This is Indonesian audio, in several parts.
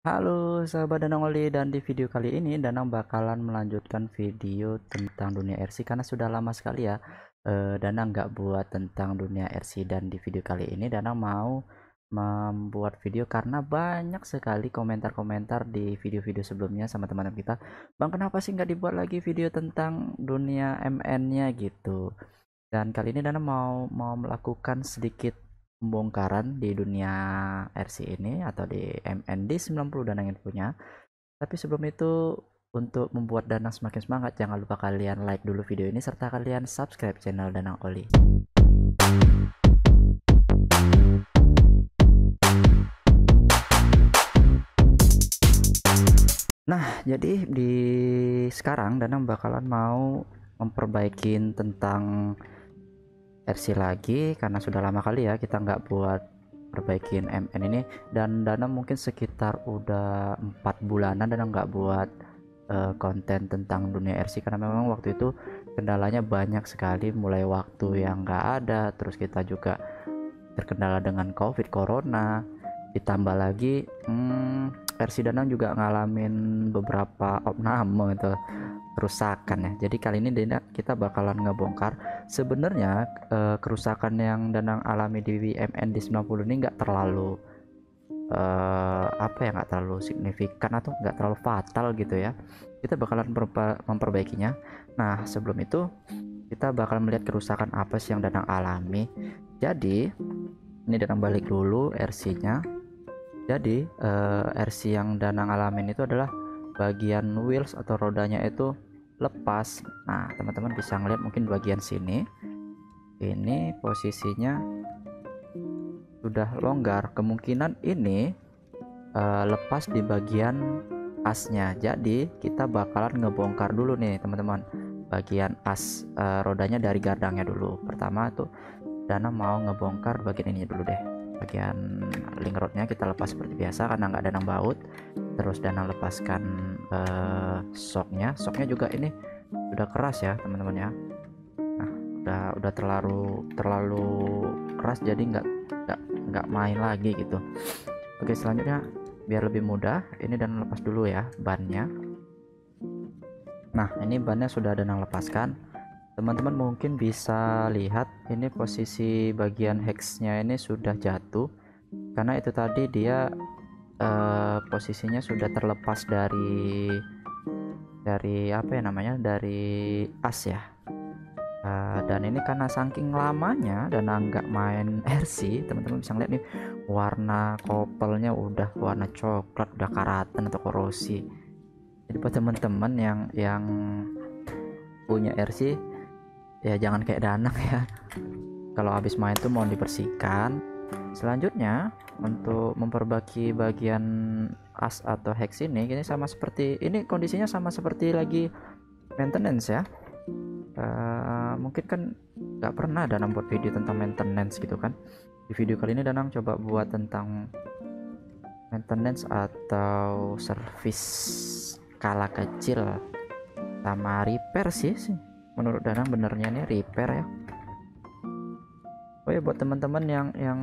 Halo sahabat Danang Oli, dan di video kali ini Danang bakalan melanjutkan video tentang dunia RC karena sudah lama sekali ya Danang nggak buat tentang dunia RC. Dan di video kali ini Danang mau membuat video karena banyak sekali komentar-komentar di video-video sebelumnya sama teman-teman kita, Bang kenapa sih nggak dibuat lagi video tentang dunia MN-nya gitu. Dan kali ini Dana mau melakukan sedikit pembongkaran di dunia RC ini atau di MND 90 Dana yang punya. Tapi sebelum itu, untuk membuat Danang semakin semangat, jangan lupa kalian like dulu video ini serta kalian subscribe channel Danang Oli. Nah, jadi di sekarang Danang bakalan mau memperbaikin tentang RC lagi karena sudah lama kali ya kita nggak buat perbaikin MN ini. Dan Dana mungkin sekitar udah 4 bulanan Dana nggak buat konten tentang dunia RC karena memang waktu itu kendalanya banyak sekali, mulai waktu yang nggak ada, terus kita juga terkendala dengan COVID Corona, ditambah lagi RC Danang juga ngalamin beberapa opname itu kerusakan ya. Jadi kali ini kita bakalan ngebongkar sebenarnya kerusakan yang Danang alami di WMN di 90 ini nggak terlalu apa ya, nggak terlalu signifikan atau nggak terlalu fatal gitu ya. Kita bakalan memperbaikinya. Nah sebelum itu kita bakal melihat kerusakan apa sih yang Danang alami. Jadi ini Danang balik dulu RC-nya. Jadi RC yang Danang alamin itu adalah bagian wheels atau rodanya itu lepas. Nah teman-teman bisa ngeliat mungkin bagian sini, ini posisinya sudah longgar, kemungkinan ini lepas di bagian asnya. Jadi kita bakalan ngebongkar dulu nih teman-teman bagian as rodanya dari gardangnya dulu. Pertama tuh Dana mau ngebongkar bagian ini dulu deh, bagian link rodnya kita lepas seperti biasa karena nggak ada nang baut. Terus Dana lepaskan shocknya juga ini udah keras ya teman-teman ya. Nah udah terlalu keras, jadi nggak main lagi gitu. Oke, selanjutnya biar lebih mudah ini Dana lepas dulu ya bannya. Nah ini bannya sudah Dana lepaskan. Teman-teman mungkin bisa lihat ini posisi bagian hexnya ini sudah jatuh karena itu tadi dia posisinya sudah terlepas dari apa ya namanya, dari as ya. Dan ini karena saking lamanya dan nggak main RC, teman-teman bisa lihat nih warna kopelnya udah warna coklat, udah karatan atau korosi. Jadi buat teman-teman yang punya RC ya jangan kayak Danang ya, kalau habis main tuh mau dibersihkan. Selanjutnya untuk memperbaiki bagian as atau hex ini sama seperti ini, kondisinya sama seperti lagi maintenance ya. Mungkin kan nggak pernah Danang buat video tentang maintenance gitu kan. Di video kali ini Danang coba buat tentang maintenance atau service skala kecil sama repair sih menurut Danang benernya ini repair ya. Oh ya, buat teman-teman yang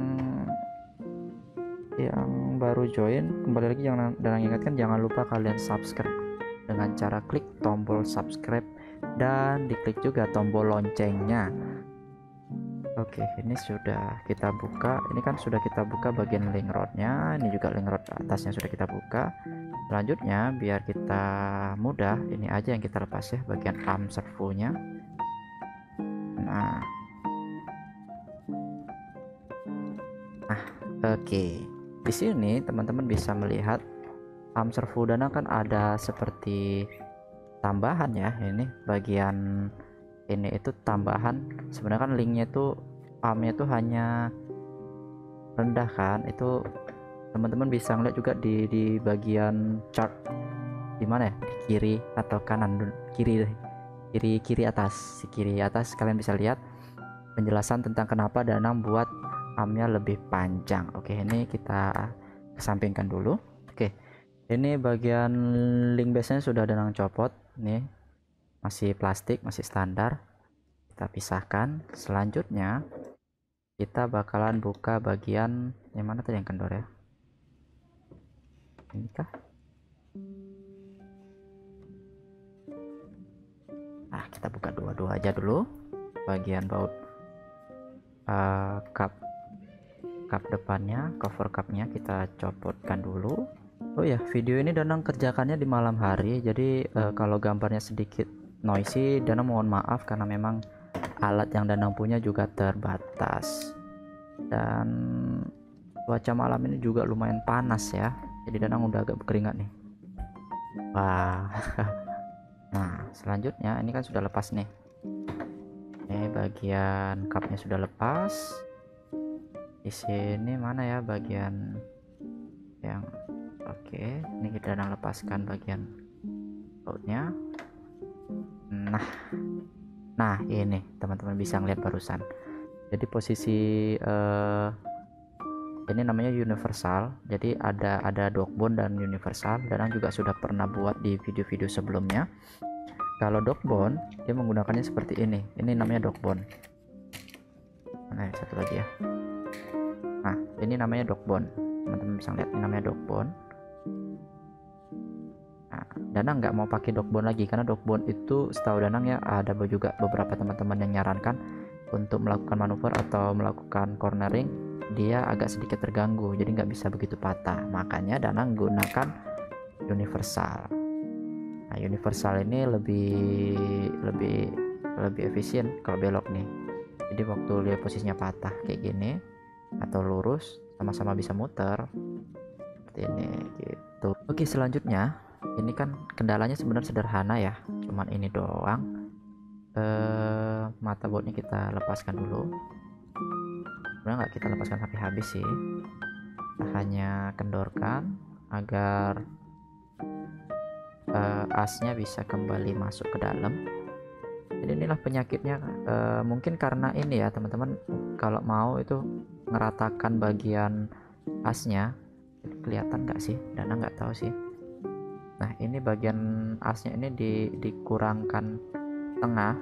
baru join, kembali lagi yang Danang ingatkan jangan lupa kalian subscribe dengan cara klik tombol subscribe dan diklik juga tombol loncengnya. Oke, ini sudah kita buka. Ini kan sudah kita buka bagian link rodnya. Ini juga link rod atasnya sudah kita buka. Selanjutnya biar kita mudah, ini aja yang kita lepas ya, bagian arm servonya. Nah, oke. Di sini teman-teman bisa melihat arm servo Dana kan ada seperti tambahan ya. Ini bagian ini itu tambahan. Sebenarnya kan linknya itu armnya itu hanya rendah kan. Itu teman-teman bisa ngeliat juga di bagian chart di mana ya, di kiri atau kanan, kiri atas, kiri atas kalian bisa lihat penjelasan tentang kenapa Danang buat armnya lebih panjang. Oke, ini kita kesampingkan dulu. Oke, ini bagian link base nya sudah Danang copot nih, masih plastik, masih standar, kita pisahkan. Selanjutnya kita bakalan buka bagian yang mana tadi yang kendor ya. Ini kah? Nah, kita buka dua-dua aja dulu. Bagian baut cup depannya, cover cupnya kita copotkan dulu. Oh ya, video ini Danang kerjakannya di malam hari, jadi kalau gambarnya sedikit noisy, Danang mohon maaf karena memang alat yang Danang punya juga terbatas. Dan cuaca malam ini juga lumayan panas ya, jadi Danang udah agak berkeringat nih. Wah. Nah, selanjutnya ini kan sudah lepas nih. Ini bagian cupnya sudah lepas. Di sini mana ya bagian yang oke, ini kita sedang lepaskan bagian bautnya. Nah ini teman-teman bisa ngeliat barusan, jadi posisi ini namanya universal, jadi ada dogbone dan universal, dan juga sudah pernah buat di video-video sebelumnya. Kalau dogbone dia menggunakannya seperti ini namanya dogbone. Nah, satu lagi ya. Nah, ini namanya dogbone, teman-teman bisa lihat, ini namanya dogbone. Nah, Danang nggak mau pakai dogbone lagi karena dogbone itu setahu Danang ya, ada juga beberapa teman-teman yang nyarankan untuk melakukan manuver atau melakukan cornering dia agak sedikit terganggu, jadi nggak bisa begitu patah. Makanya Danang gunakan universal. Nah, universal ini lebih efisien kalau belok nih. Jadi waktu lihat posisinya patah kayak gini atau lurus, sama-sama bisa muter seperti ini gitu. Oke, selanjutnya ini kan kendalanya sebenarnya sederhana ya, cuman ini doang. Mata bautnya kita lepaskan dulu. Sebenarnya nggak kita lepaskan sampai habis sih, kita hanya kendorkan agar asnya bisa kembali masuk ke dalam. Jadi inilah penyakitnya, mungkin karena ini ya teman-teman, kalau mau itu ngeratakan bagian asnya, kelihatan nggak sih? Dana nggak tahu sih. Nah, ini bagian asnya ini dikurangkan tengah,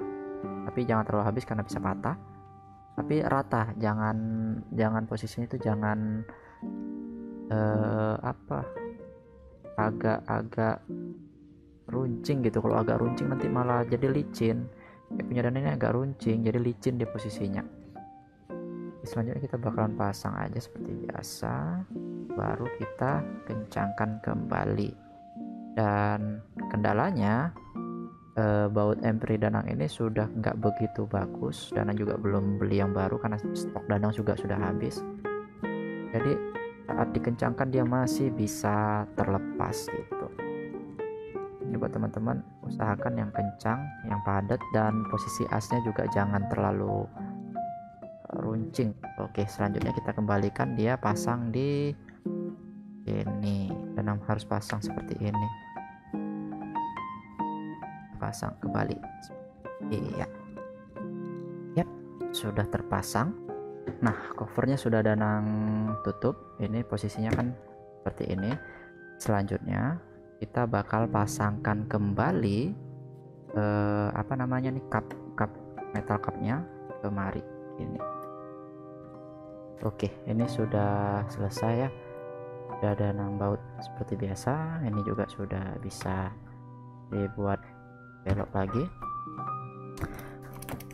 tapi jangan terlalu habis karena bisa patah. Tapi rata, jangan posisinya itu jangan agak runcing gitu. Kalau agak runcing nanti malah jadi licin. Kayak punya Dana ini agak runcing, jadi licin di posisinya. Selanjutnya kita bakalan pasang aja seperti biasa, baru kita kencangkan kembali. Dan kendalanya baut Empri Danang ini sudah nggak begitu bagus. Danang juga belum beli yang baru karena stok Danang juga sudah habis, jadi saat dikencangkan dia masih bisa terlepas gitu. Ini buat teman-teman, usahakan yang kencang, yang padat, dan posisi asnya juga jangan terlalu runcing. Oke, selanjutnya kita kembalikan, dia pasang di ini, dan harus pasang seperti ini, pasang kembali. Iya, yap, sudah terpasang. Nah, covernya sudah Danang tutup, ini posisinya kan seperti ini. Selanjutnya kita bakal pasangkan kembali apa namanya nih, cup metal cupnya kemari ini. Oke, ini sudah selesai ya, sudah ada Danang baut seperti biasa. Ini juga sudah bisa dibuat belok lagi.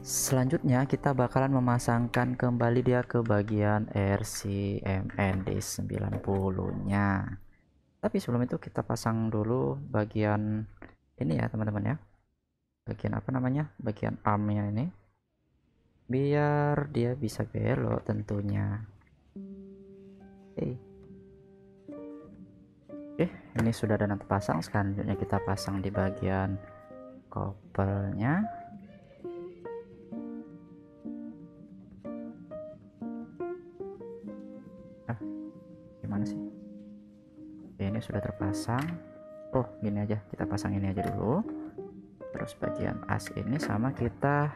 Selanjutnya kita bakalan memasangkan kembali dia ke bagian RCMND 90 nya. Tapi sebelum itu kita pasang dulu bagian ini ya teman-teman ya, bagian apa namanya, bagian armnya ini, biar dia bisa belok tentunya. Oke, ini sudah ada terpasang. Selanjutnya kita pasang di bagian kopernya. Gimana sih? Ini sudah terpasang. Oh, gini aja, kita pasang ini aja dulu. Terus bagian as ini sama kita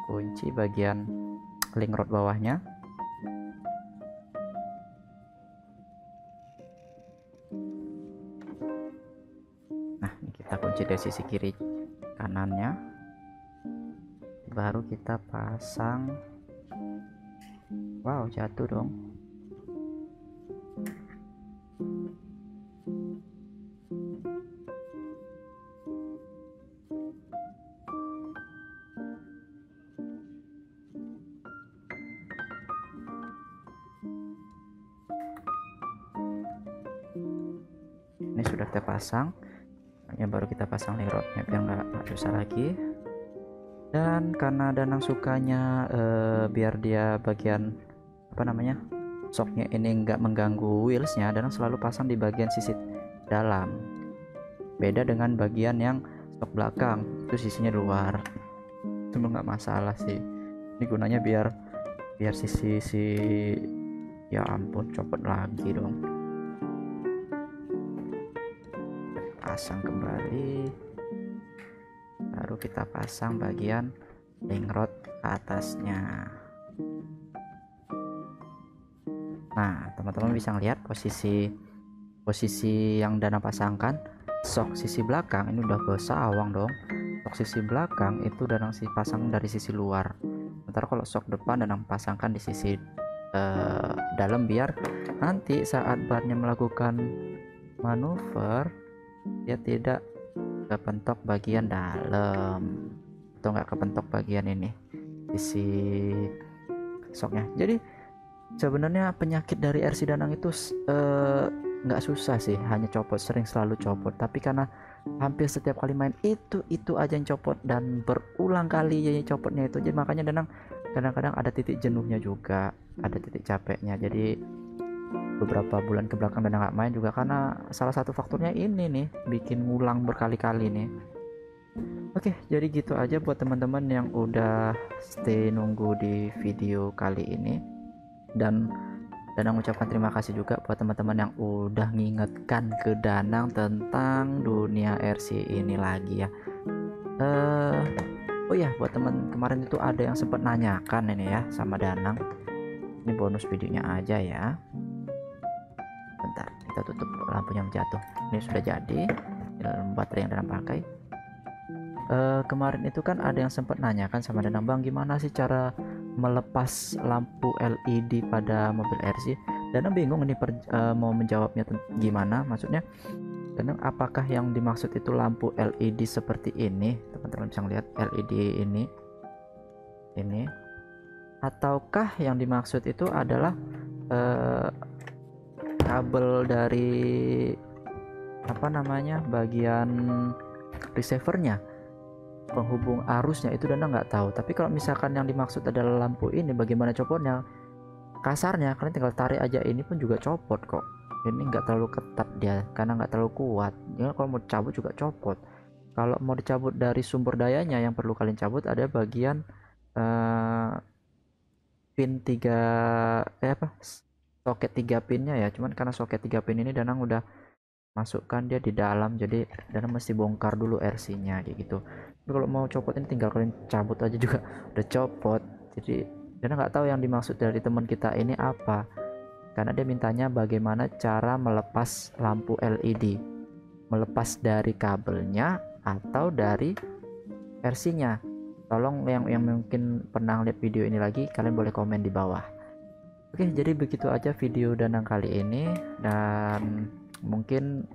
kunci bagian link rod bawahnya. Nah, ini kita kunci dari sisi kiri kanannya, baru kita pasang. Wow, jatuh dong. Ini sudah kita pasang, ya baru kita pasang link rodnya biar nggak susah lagi. Dan karena Danang sukanya biar dia bagian apa namanya shocknya ini nggak mengganggu wheelsnya, Danang selalu pasang di bagian sisi dalam, beda dengan bagian yang shock belakang itu sisinya luar. Itu nggak masalah sih, ini gunanya biar sisi ya ampun copot lagi dong. Pasang kembali, baru kita pasang bagian link rod atasnya. Nah teman-teman bisa lihat posisi yang Danang pasangkan. Shock sisi belakang ini udah kesawang dong. Shock sisi belakang itu Danang pasang dari sisi luar, sementara kalau shock depan Danang pasangkan di sisi dalam, biar nanti saat bannya melakukan manuver dia tidak kepentok bagian dalam atau nggak kepentok bagian ini sisi shocknya. Jadi sebenarnya penyakit dari RC Danang itu nggak susah sih, hanya copot, selalu copot. Tapi karena hampir setiap kali main itu aja yang copot dan berulang kali ya copotnya itu, jadi makanya Danang kadang-kadang ada titik jenuhnya juga, ada titik capeknya. Jadi beberapa bulan ke belakang Danang nggak main juga karena salah satu faktornya ini nih, bikin ngulang berkali-kali nih. Oke, jadi gitu aja buat teman-teman yang udah stay nunggu di video kali ini. Dan Danang ucapkan terima kasih juga buat teman-teman yang udah ngingetkan ke Danang tentang dunia RC ini lagi ya. Oh ya, buat teman kemarin itu ada yang sempat nanyakan ini ya sama Danang. Ini bonus videonya aja ya. Bentar, kita tutup lampunya jatuh. Ini sudah jadi baterai yang Danang pakai. Kemarin itu kan ada yang sempat nanyakan sama Danang, bang gimana sih cara melepas lampu LED pada mobil RC. Danang bingung ini mau menjawabnya gimana, maksudnya Danang apakah yang dimaksud itu lampu LED seperti ini, teman-teman bisa lihat LED ini, ataukah yang dimaksud itu adalah kabel dari apa namanya bagian receivernya, penghubung arusnya, itu Danang nggak tahu. Tapi kalau misalkan yang dimaksud adalah lampu ini, bagaimana copotnya, kasarnya kalian tinggal tarik aja, ini pun juga copot kok. Ini nggak terlalu ketat dia karena nggak terlalu kuat ya, kalau mau cabut juga copot. Kalau mau dicabut dari sumber dayanya, yang perlu kalian cabut ada bagian pin 3 soket 3 pinnya ya. Cuman karena soket 3 pin ini Danang udah masukkan dia di dalam, jadi Danang mesti bongkar dulu RC nya kayak gitu. Tapi kalau mau copot ini tinggal kalian cabut aja juga udah copot. Jadi Danang nggak tahu yang dimaksud dari teman kita ini apa, karena dia mintanya bagaimana cara melepas lampu LED, melepas dari kabelnya atau dari RC nya. Tolong yang mungkin pernah lihat video ini lagi, kalian boleh komen di bawah. Oke, jadi begitu aja video Danang kali ini, dan mungkin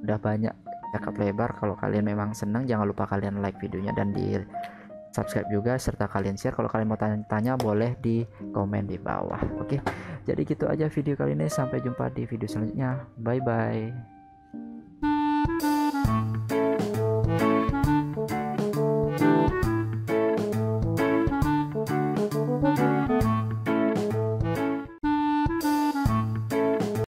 udah banyak cakap lebar. Kalau kalian memang senang, jangan lupa kalian like videonya dan di subscribe juga, serta kalian share. Kalau kalian mau tanya-tanya boleh di komen di bawah. Oke, jadi gitu aja video kali ini, sampai jumpa di video selanjutnya, bye bye.